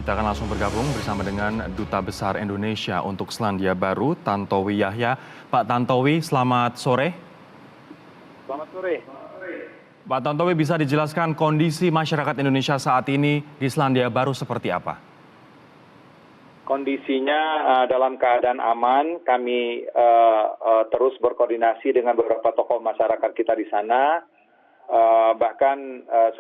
Kita akan langsung bergabung bersama dengan Duta Besar Indonesia untuk Selandia Baru, Tantowi Yahya. Pak Tantowi, selamat sore. Selamat sore. Pak Tantowi, bisa dijelaskan kondisi masyarakat Indonesia saat ini di Selandia Baru seperti apa? Kondisinya dalam keadaan aman. Kami terus berkoordinasi dengan beberapa tokoh masyarakat kita di sana. Bahkan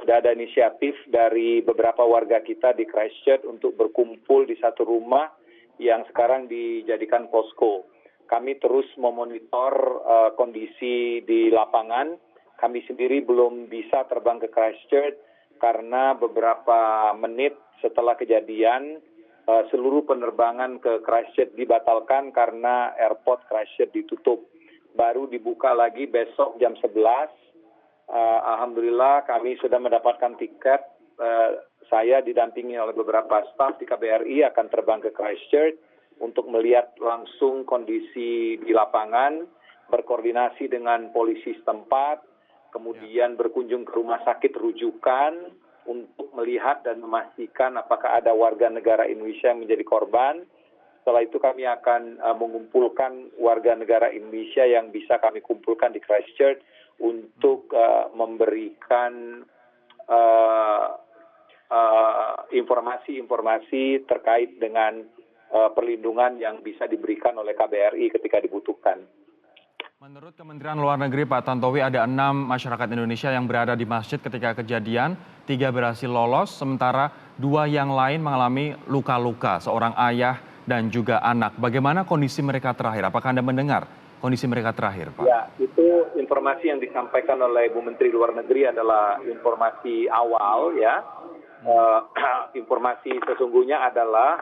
sudah ada inisiatif dari beberapa warga kita di Christchurch untuk berkumpul di satu rumah yang sekarang dijadikan posko. Kami terus memonitor kondisi di lapangan. Kami sendiri belum bisa terbang ke Christchurch karena beberapa menit setelah kejadian seluruh penerbangan ke Christchurch dibatalkan karena airport Christchurch ditutup. Baru dibuka lagi besok jam 11. Alhamdulillah kami sudah mendapatkan tiket. Saya didampingi oleh beberapa staf di KBRI akan terbang ke Christchurch untuk melihat langsung kondisi di lapangan, berkoordinasi dengan polisi setempat, kemudian berkunjung ke rumah sakit rujukan untuk melihat dan memastikan apakah ada warga negara Indonesia yang menjadi korban. Setelah itu kami akan mengumpulkan warga negara Indonesia yang bisa kami kumpulkan di Christchurch untuk memberikan informasi-informasi terkait dengan perlindungan yang bisa diberikan oleh KBRI ketika dibutuhkan. Menurut Kementerian Luar Negeri, Pak Tantowi, ada 6 masyarakat Indonesia yang berada di masjid ketika kejadian, 3 berhasil lolos, sementara 2 yang lain mengalami luka-luka, seorang ayah dan juga anak. Bagaimana kondisi mereka terakhir? Apakah Anda mendengar kondisi mereka terakhir, Pak? Ya, itu informasi yang disampaikan oleh Bu Menteri Luar Negeri adalah informasi awal, ya. Informasi sesungguhnya adalah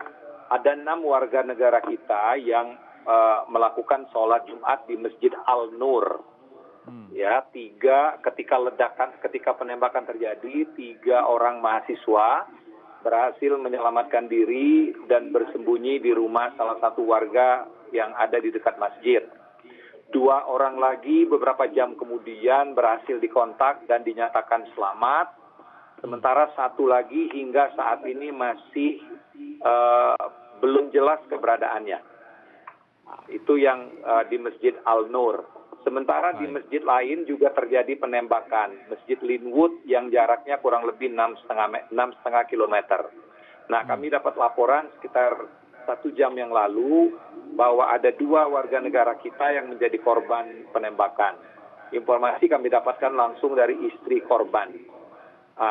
ada 6 warga negara kita yang melakukan sholat Jumat di Masjid Al-Nur. Ya, 3 ketika penembakan terjadi, 3 orang mahasiswa berhasil menyelamatkan diri dan bersembunyi di rumah salah satu warga yang ada di dekat masjid. 2 orang lagi beberapa jam kemudian berhasil dikontak dan dinyatakan selamat. Sementara 1 lagi hingga saat ini masih belum jelas keberadaannya. Nah, itu yang di Masjid Al-Nur. Sementara di masjid lain juga terjadi penembakan. Masjid Linwood yang jaraknya kurang lebih 6,5 kilometer. Nah, kami dapat laporan sekitar 1 jam yang lalu bahwa ada 2 warga negara kita yang menjadi korban penembakan. Informasi kami dapatkan langsung dari istri korban.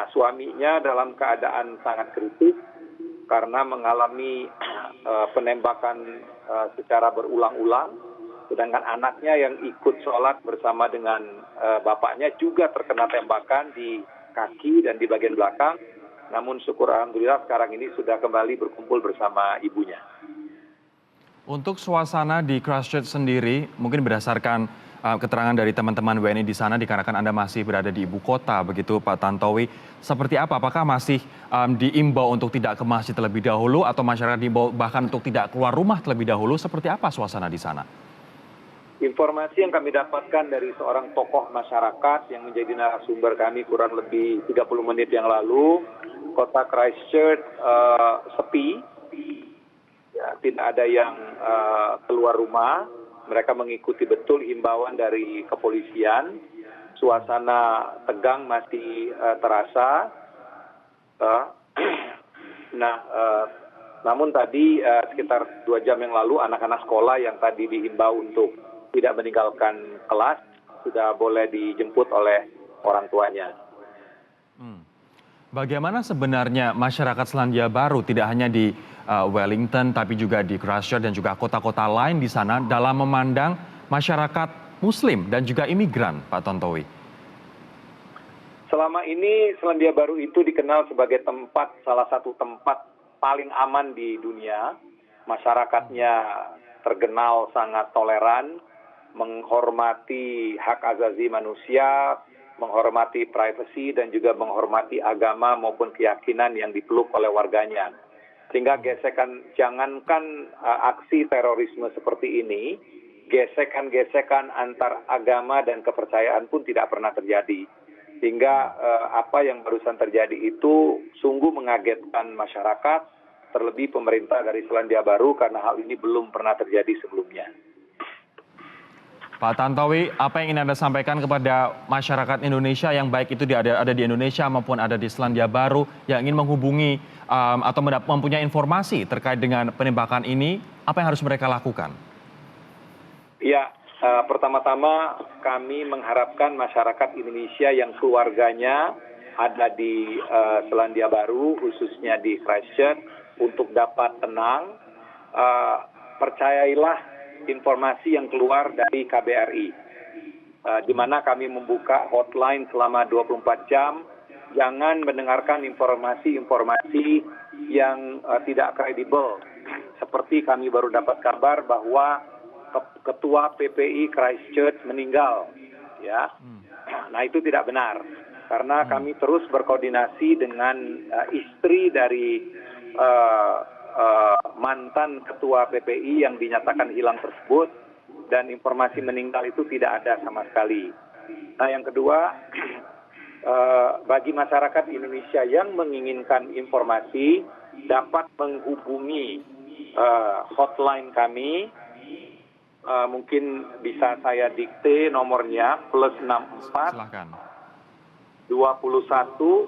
Suaminya dalam keadaan sangat kritis karena mengalami penembakan secara berulang-ulang, sedangkan anaknya yang ikut sholat bersama dengan bapaknya juga terkena tembakan di kaki dan di bagian belakang. Namun syukur alhamdulillah sekarang ini sudah kembali berkumpul bersama ibunya. Untuk suasana di Christchurch sendiri, mungkin berdasarkan keterangan dari teman-teman WNI di sana, dikarenakan Anda masih berada di ibu kota, begitu Pak Tantowi, seperti apa? Apakah masih diimbau untuk tidak ke masjid terlebih dahulu, atau masyarakat diimbau bahkan untuk tidak keluar rumah terlebih dahulu? Seperti apa suasana di sana? Informasi yang kami dapatkan dari seorang tokoh masyarakat yang menjadi narasumber kami kurang lebih 30 menit yang lalu, kota Christchurch sepi, ya, tidak ada yang keluar rumah. Mereka mengikuti betul himbauan dari kepolisian. Suasana tegang masih terasa. Namun tadi sekitar 2 jam yang lalu anak-anak sekolah yang tadi dihimbau untuk tidak meninggalkan kelas sudah boleh dijemput oleh orang tuanya. Bagaimana sebenarnya masyarakat Selandia Baru, tidak hanya di Wellington tapi juga di Christchurch dan juga kota-kota lain di sana, dalam memandang masyarakat Muslim dan juga imigran, Pak Tantowi? Selama ini Selandia Baru itu dikenal sebagai salah satu tempat paling aman di dunia. Masyarakatnya terkenal sangat toleran, menghormati hak asasi manusia, menghormati privasi dan juga menghormati agama maupun keyakinan yang dipeluk oleh warganya. Sehingga jangankan aksi terorisme seperti ini, gesekan-gesekan antar agama dan kepercayaan pun tidak pernah terjadi. Sehingga apa yang barusan terjadi itu sungguh mengagetkan masyarakat, terlebih pemerintah dari Selandia Baru karena hal ini belum pernah terjadi sebelumnya. Pak Tantowi, apa yang ingin Anda sampaikan kepada masyarakat Indonesia yang baik itu ada di Indonesia maupun ada di Selandia Baru yang ingin menghubungi atau mempunyai informasi terkait dengan penembakan ini, apa yang harus mereka lakukan? Ya, pertama-tama kami mengharapkan masyarakat Indonesia yang keluarganya ada di Selandia Baru, khususnya di Christchurch, untuk dapat tenang. Percayailah informasi yang keluar dari KBRI, di mana kami membuka hotline selama 24 jam. Jangan mendengarkan informasi-informasi yang tidak kredibel. Seperti kami baru dapat kabar bahwa Ketua PPI Christchurch meninggal, ya. Nah, itu tidak benar, karena kami terus berkoordinasi dengan istri dari mantan Ketua PPI yang dinyatakan hilang tersebut, dan informasi meninggal itu tidak ada sama sekali. Nah, yang kedua, bagi masyarakat Indonesia yang menginginkan informasi dapat menghubungi hotline kami. Mungkin bisa saya dikte nomornya +64 Silakan. 21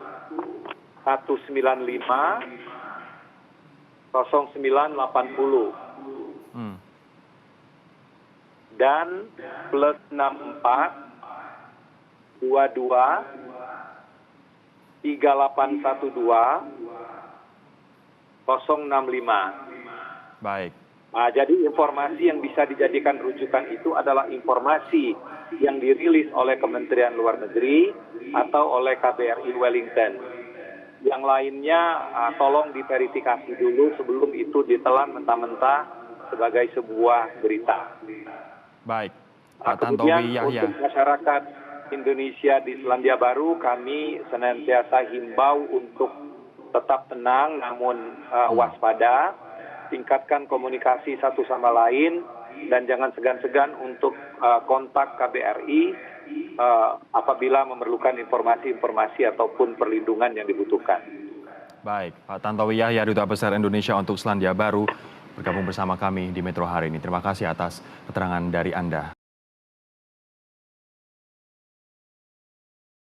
195 0980 dan +64 22 3812 065. Baik. Nah, jadi informasi yang bisa dijadikan rujukan itu adalah informasi yang dirilis oleh Kementerian Luar Negeri atau oleh KBRI Wellington. Yang lainnya tolong diverifikasi dulu sebelum itu ditelan mentah-mentah sebagai sebuah berita. Baik, Pak Kemudian Tantowi Yahya. untuk masyarakat Indonesia di Selandia Baru, kami senantiasa himbau untuk tetap tenang namun waspada, tingkatkan komunikasi satu sama lain, dan jangan segan-segan untuk kontak KBRI apabila memerlukan informasi-informasi ataupun perlindungan yang dibutuhkan. Baik, Pak Tantowi Yahya, Duta Besar Indonesia untuk Selandia Baru, bergabung bersama kami di Metro hari ini. Terima kasih atas keterangan dari Anda.